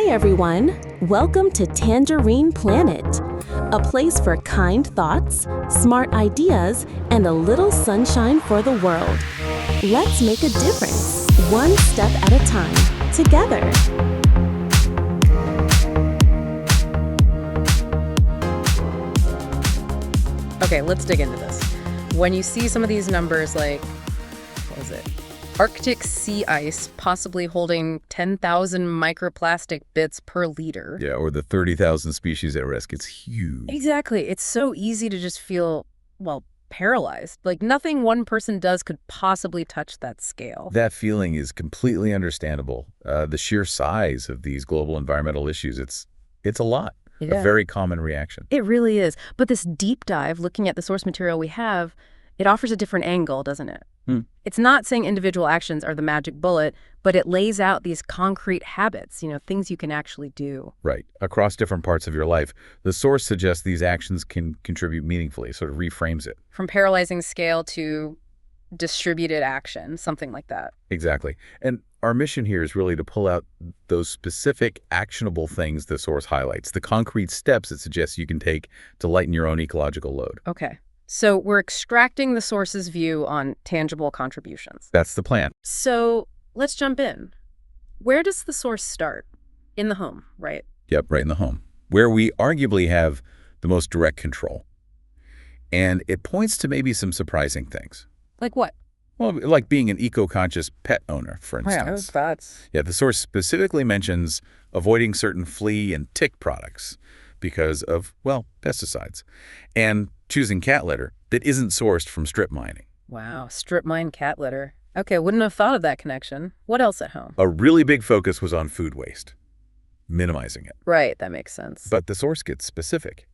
Hi everyone! Welcome to Tangerine Planet, a place for kind thoughts, smart ideas, and a little sunshine for the world. Let's make a difference, one step at a time, together. Okay, let's dig into this. When you see some of these numbers like, what was it? Arctic sea ice possibly holding 10,000 microplastic bits per liter. Yeah, or the 30,000 species at risk. It's huge. Exactly. It's so easy to just feel, well, paralyzed. Like nothing one person does could possibly touch that scale. That feeling is completely understandable. The sheer size of these global environmental issues, it's a lot. Yeah. A very common reaction. It really is. But this deep dive, looking at the source material we have, it offers a different angle, doesn't it? It's not saying individual actions are the magic bullet, but it lays out these concrete habits, things you can actually do. Right. Across different parts of your life, the source suggests these actions can contribute meaningfully, sort of reframes it. From paralyzing scale to distributed action, something like that. Exactly. And our mission here is really to pull out those specific actionable things the source highlights, the concrete steps it suggests you can take to lighten your own ecological load. Okay. So we're extracting the source's view on tangible contributions. That's the plan. So let's jump in. Where does the source start? In the home, right? Yep, right in the home, where we arguably have the most direct control. And it points to maybe some surprising things. Like what? Well, like being an eco-conscious pet owner, for instance. That's... Yeah, the source specifically mentions avoiding certain flea and tick products because of, well, pesticides, and choosing cat litter that isn't sourced from strip mining. Wow, strip mine cat litter. Okay, wouldn't have thought of that connection. What else at home? A really big focus was on food waste, minimizing it. Right, that makes sense. But the source gets specific.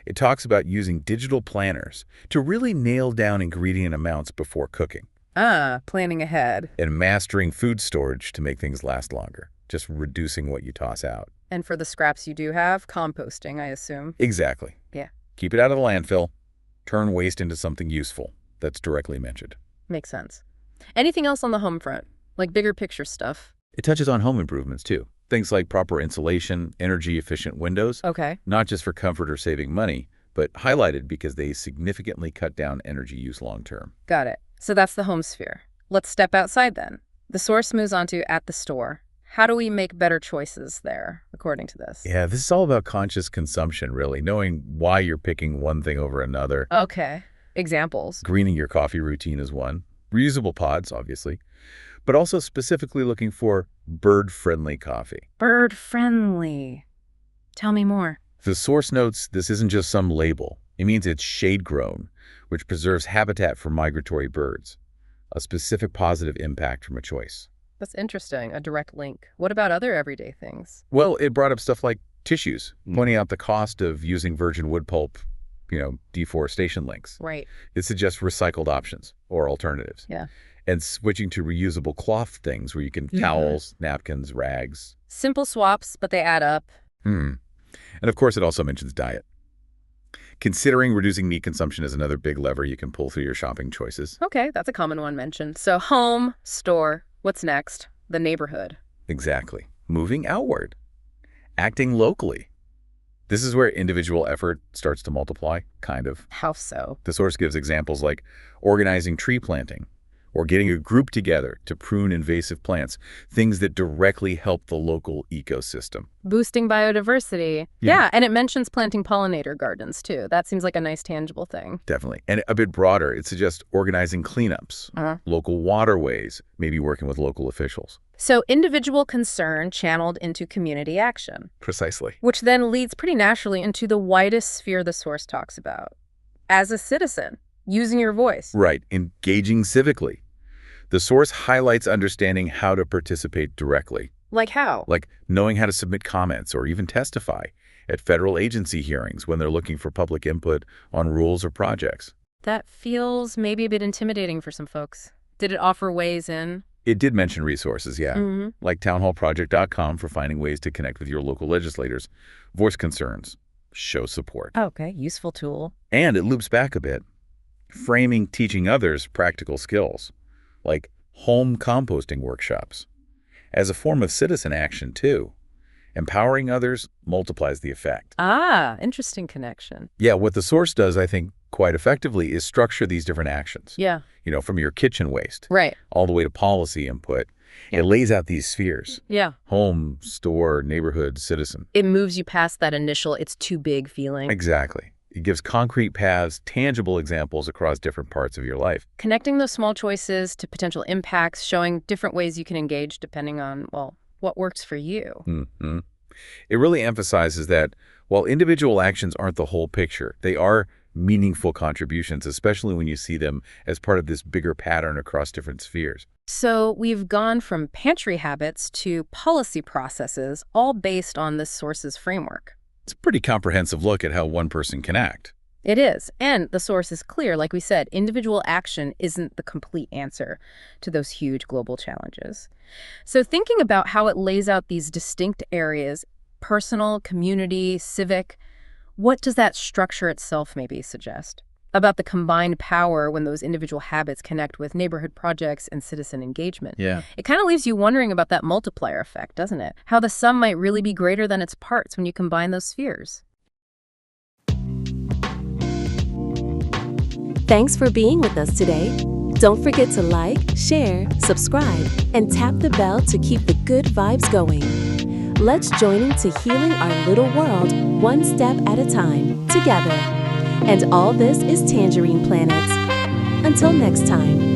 It talks about using digital planners to really nail down ingredient amounts before cooking. Planning ahead. And mastering food storage to make things last longer, just reducing what you toss out. And for the scraps you do have, composting, I assume. Exactly. Yeah. Keep it out of the landfill. Turn waste into something useful. That's directly mentioned. Makes sense. Anything else on the home front? Like bigger picture stuff? It touches on home improvements, too. Things like proper insulation, energy-efficient windows. Okay. Not just for comfort or saving money, but highlighted because they significantly cut down energy use long-term. Got it. So that's the home sphere. Let's step outside then. The source moves on to at the store. How do we make better choices there, according to this? Yeah, this is all about conscious consumption, really, knowing why you're picking one thing over another. Okay. Examples. Greening your coffee routine is one. Reusable pods, obviously. But also specifically looking for bird-friendly coffee. Bird-friendly. Tell me more. The source notes this isn't just some label. It means it's shade-grown, which preserves habitat for migratory birds. A specific positive impact from a choice. That's interesting, a direct link. What about other everyday things? Well, it brought up stuff like tissues, pointing out the cost of using virgin wood pulp, deforestation links. Right. It suggests recycled options or alternatives. Yeah. And switching to reusable cloth things where you can towels, napkins, rags. Simple swaps, but they add up. And of course, it also mentions diet. Considering reducing meat consumption is another big lever you can pull through your shopping choices. Okay, that's a common one mentioned. So home, store, what's next? The neighborhood. Exactly. Moving outward. Acting locally. This is where individual effort starts to multiply, kind of. How so? The source gives examples like organizing tree planting or getting a group together to prune invasive plants, things that directly help the local ecosystem. Boosting biodiversity. Yeah, and it mentions planting pollinator gardens, too. That seems like a nice, tangible thing. Definitely. And a bit broader, it suggests organizing cleanups, local waterways, maybe working with local officials. So individual concern channeled into community action. Precisely. Which then leads pretty naturally into the widest sphere the source talks about. As a citizen, using your voice. Right. Engaging civically. The source highlights understanding how to participate directly. Like how? Like knowing how to submit comments or even testify at federal agency hearings when they're looking for public input on rules or projects. That feels maybe a bit intimidating for some folks. Did it offer ways in? It did mention resources, yeah. Like townhallproject.com for finding ways to connect with your local legislators, voice concerns, show support. Okay, useful tool. And it loops back a bit, framing teaching others practical skills, like home composting workshops, as a form of citizen action, too. Empowering others multiplies the effect. Ah, interesting connection. Yeah, what the source does, I think, quite effectively is structure these different actions. Yeah. From your kitchen waste Right. all the way to policy input. It lays out these spheres. Yeah. Home, store, neighborhood, citizen. It moves you past that initial it's too big feeling. Exactly. It gives concrete paths, tangible examples across different parts of your life. Connecting those small choices to potential impacts, showing different ways you can engage depending on, well, what works for you. Mm-hmm. It really emphasizes that while individual actions aren't the whole picture, they are meaningful contributions, especially when you see them as part of this bigger pattern across different spheres. So we've gone from pantry habits to policy processes, all based on this source's framework. It's a pretty comprehensive look at how one person can act. It is. And the source is clear. Like we said, individual action isn't the complete answer to those huge global challenges. So thinking about how it lays out these distinct areas, personal, community, civic, what does that structure itself maybe suggest about the combined power when those individual habits connect with neighborhood projects and citizen engagement? Yeah. It kind of leaves you wondering about that multiplier effect, doesn't it? How the sum might really be greater than its parts when you combine those spheres. Thanks for being with us today. Don't forget to like, share, subscribe, and tap the bell to keep the good vibes going. Let's join into healing our little world one step at a time, together. And all this is Tangerine Planet. Until next time.